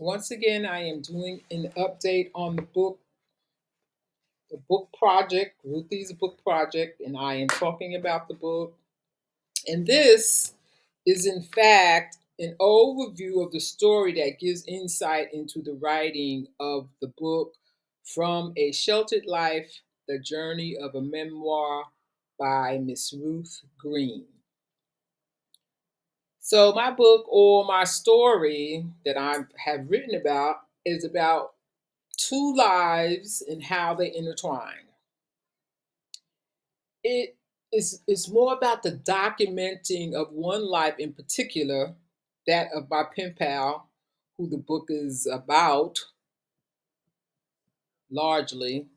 Once again, I am doing an update on the book project, Ruthie's book project, and I am talking about the book. And this is, in fact, an overview of the story that gives insight into the writing of the book From a Sheltered Life, The Journey of a Memoir by MissRuth Green. So, my book or my story that I have written about is about two lives and how they intertwine. It is more about the documenting of one life in particular, that of my pen pal, who the book is about largely.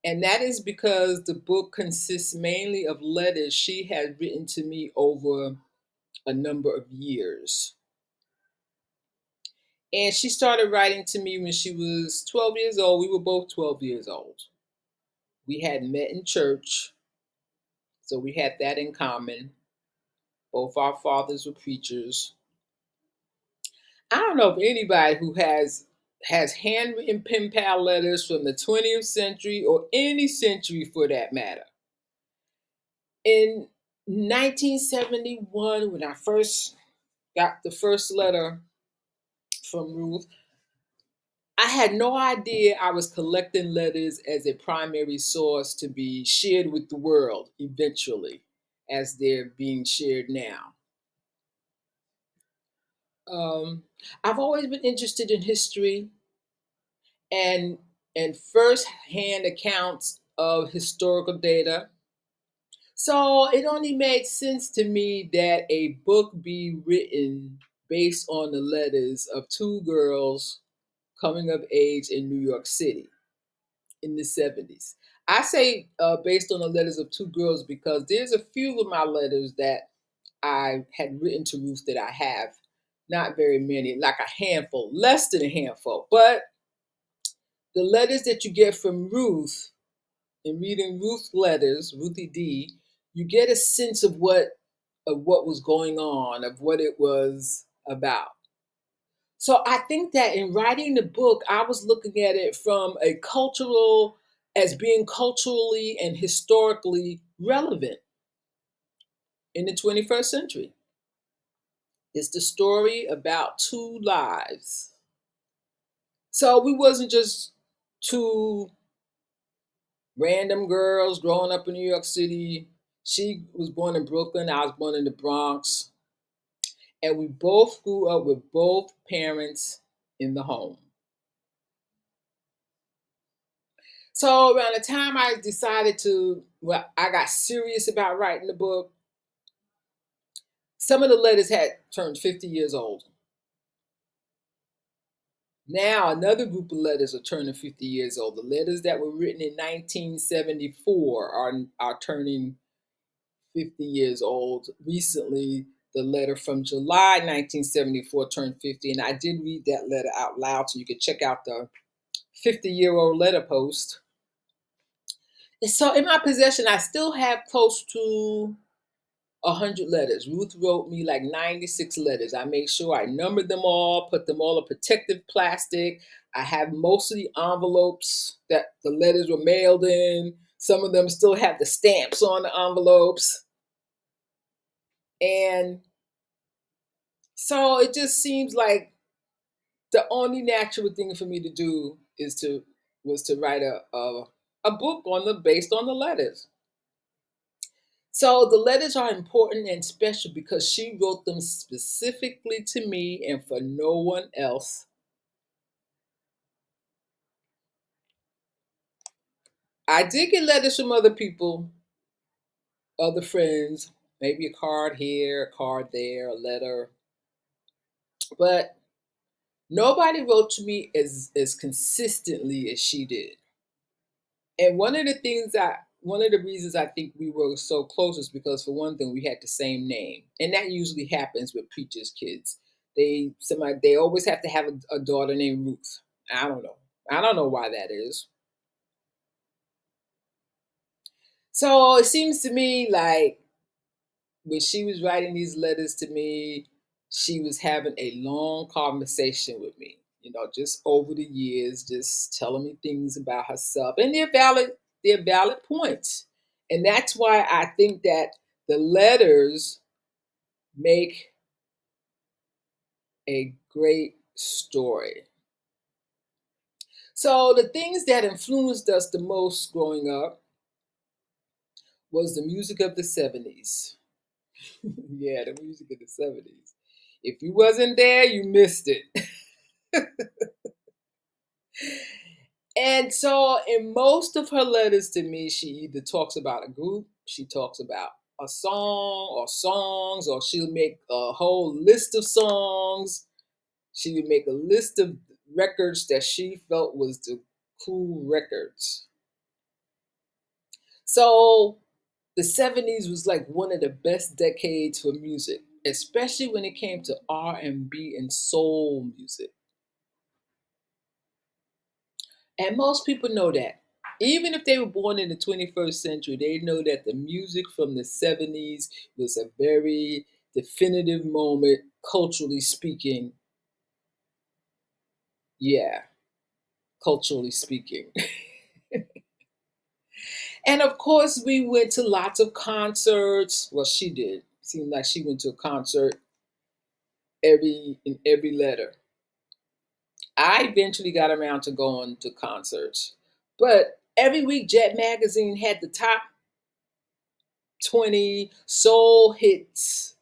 And that is because the book consists mainly of letters she had written to me over a number of years. And she started writing to me when she was 12 years old. We were both 12 years old. We had met in church, so we had that in common. Both our fathers were preachers. I don't know if anybody who has handwritten pen pal letters from the 20th century or any century for that matter. In 1971, when I first got the first letter from Ruth, I had no idea I was collecting letters as a primary source to be shared with the world eventually, as they're being shared now. Um, I've always been interested in history and first-hand accounts of historical data. So it only made sense to me that a book be written based on the letters of two girls coming of age in New York City in the 70s. I say based on the letters of two girls because there's a few of my letters that I had written to Ruth that I have. Not very many, like a handful, less than a handful. But the letters that you get from Ruth, in reading Ruth's letters, Ruthie D, you get a sense of what was going on, of what it was about. So I think that in writing the book, I was looking at it from a cultural, as being culturally and historically relevant in the 21st century. It's the story about two lives. So we wasn't just two random girls growing up in New York City. She was born in Brooklyn, I was born in the Bronx, and we both grew up with both parents in the home. So around the time I decided well, I got serious about writing the book, some of the letters had turned 50 years old. Now another group of letters are turning 50 years old. The letters that were written in 1974 are turning 50 years old. Recently, the letter from July 1974 turned 50, and I did read that letter out loud, so you could check out the 50-year-old letter post. And so in my possession, I still have close to 100 letters. Ruth wrote me like 96 letters. I made sure I numbered them all, put them all in protective plastic. I have most of the envelopes that the letters were mailed in. Some of them still have the stamps on the envelopes. And so it just seems like the only natural thing for me to do was to write a book based on the letters. So the letters are important and special because she wrote them specifically to me and for no one else. I did get letters from other people, other friends, maybe a card here, a card there, a letter, but nobody wrote to me as consistently as she did. And one of the reasons I think we were so close is because, for one thing, we had the same name, and that usually happens with preachers' kids. They always have to have a daughter named Ruth. I don't know. I don't know why that is. So it seems to me like when she was writing these letters to me, she was having a long conversation with me, just over the years, just telling me things about herself. And they're valid points. And that's why I think that the letters make a great story. So the things that influenced us the most growing up was the music of the 70s. Yeah, the music of the 70s. If you wasn't there, you missed it. And so, in most of her letters to me, she either talks about a group, she talks about a song or songs, or she'll make a whole list of songs. She would make a list of records that she felt was the cool records. So, the 70s was like one of the best decades for music, especially when it came to R&B and soul music. And most people know that. Even if they were born in the 21st century, they know that the music from the 70s was a very definitive moment, culturally speaking. Yeah, culturally speaking. And of course, we went to lots of concerts. Well, she did. Seemed like she went to a concert in every letter. I eventually got around to going to concerts. But every week, Jet Magazine had the top 20 soul hits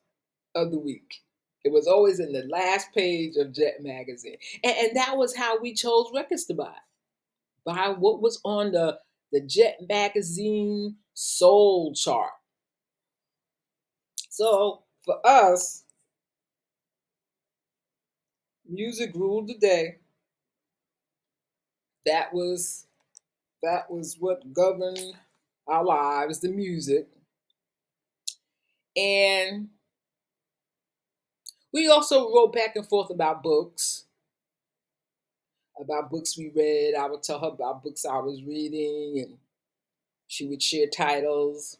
of the week. It was always in the last page of Jet Magazine. And that was how we chose records to buy. Buy what was on the Jet Magazine soul chart. So for us, music ruled the day. That was that was what governed our lives, the music. And we also wrote back and forth about books we read. I would tell her about books I was reading, and she would share titles.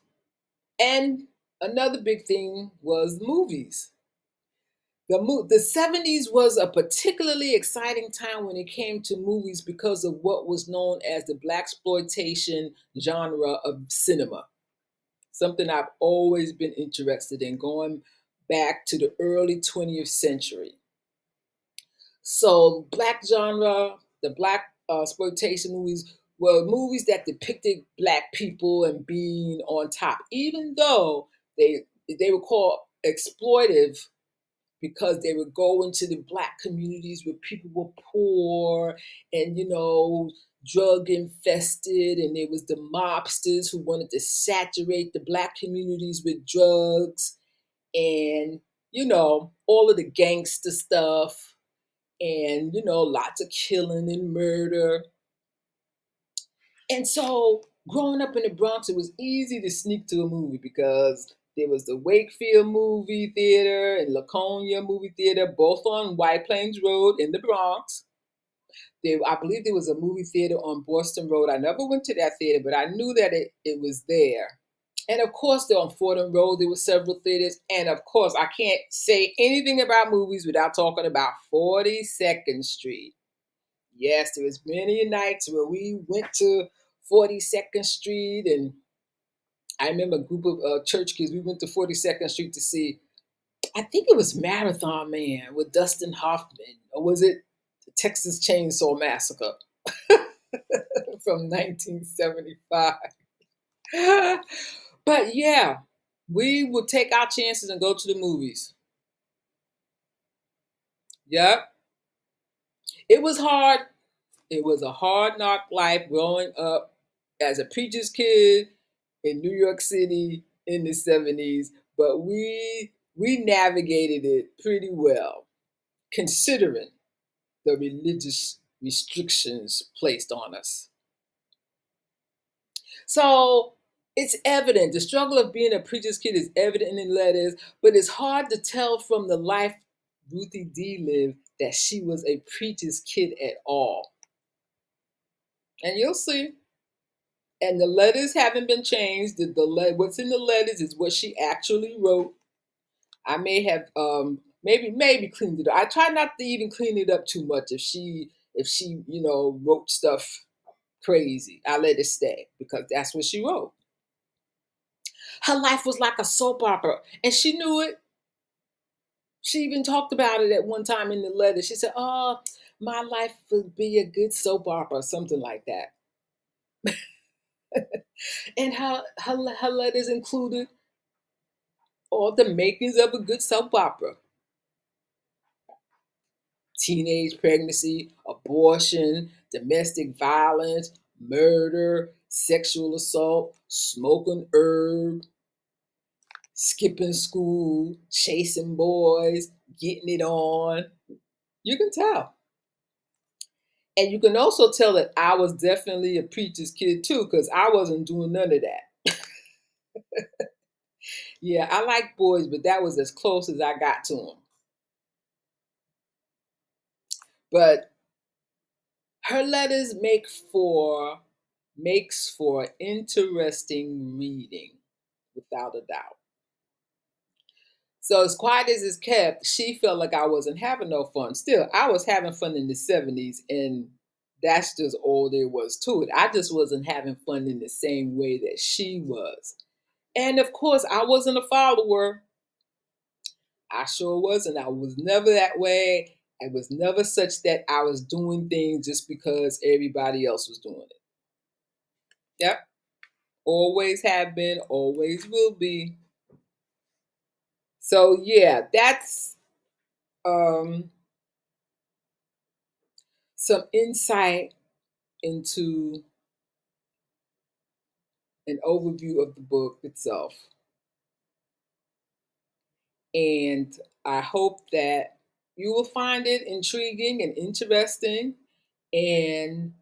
And another big thing was movies. The 70s was a particularly exciting time when it came to movies because of what was known as the black exploitation genre of cinema. Something I've always been interested in, going back to the early 20th century. So, black genre, the black exploitation movies were movies that depicted black people and being on top, even though they were called exploitive because they would go into the black communities where people were poor and drug infested, and there was the mobsters who wanted to saturate the black communities with drugs, and all of the gangster stuff, and lots of killing and murder. And so growing up in the Bronx, it was easy to sneak to a movie because there was the Wakefield movie theater and Laconia movie theater, both on White Plains Road in the Bronx. I believe there was a movie theater on Boston Road. I never went to that theater, but I knew that it was there. And of course, there on Fordham Road, there were several theaters. And of course, I can't say anything about movies without talking about 42nd Street. Yes, there was many nights where we went to 42nd Street, and I remember a group of church kids. We went to 42nd Street to see, I think it was Marathon Man with Dustin Hoffman, or was it the Texas Chainsaw Massacre from 1975? But yeah, we would take our chances and go to the movies. Yep, it was hard. It was a hard knock life growing up as a preacher's kid in New York City in the 70s, but we navigated it pretty well, considering the religious restrictions placed on us. So it's evident. The struggle of being a preacher's kid is evident in letters, but it's hard to tell from the life Ruthie D lived that she was a preacher's kid at all. And you'll see. And the letters haven't been changed. What's in the letters is what she actually wrote. I may have Maybe cleaned it up. I try not to even clean it up too much. If she wrote stuff crazy, I let it stay because that's what she wrote. Her life was like a soap opera, and she knew it. She even talked about it at one time in the letter. She said, "Oh, my life would be a good soap opera," something like that. And her letters included all the makings of a good soap opera: teenage pregnancy, abortion, domestic violence, murder, sexual assault, smoking herb, skipping school, chasing boys, getting it on. You can tell. And you can also tell that I was definitely a preacher's kid too, because I wasn't doing none of that. Yeah, I like boys, but that was as close as I got to them. But her letters makes for interesting reading, without a doubt. So as quiet as it's kept, she felt like I wasn't having no fun. Still, I was having fun in the 70s, and that's just all there was to it. I just wasn't having fun in the same way that she was. And of course, I wasn't a follower. I sure wasn't. I was never that way. I was never such that I was doing things just because everybody else was doing it. Yep. Always have been, always will be. So yeah, that's um some insight into an overview of the book itself. And I hope that you will find it intriguing and interesting. And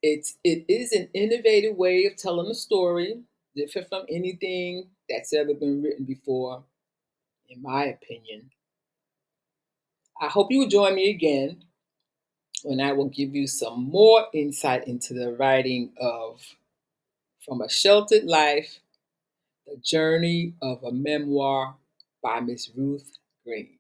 it is an innovative way of telling a story, different from anything that's ever been written before, in my opinion. I hope you will join me again when I will give you some more insight into the writing of From a Sheltered Life, The Journey of a Memoir by Miss Ruth Green.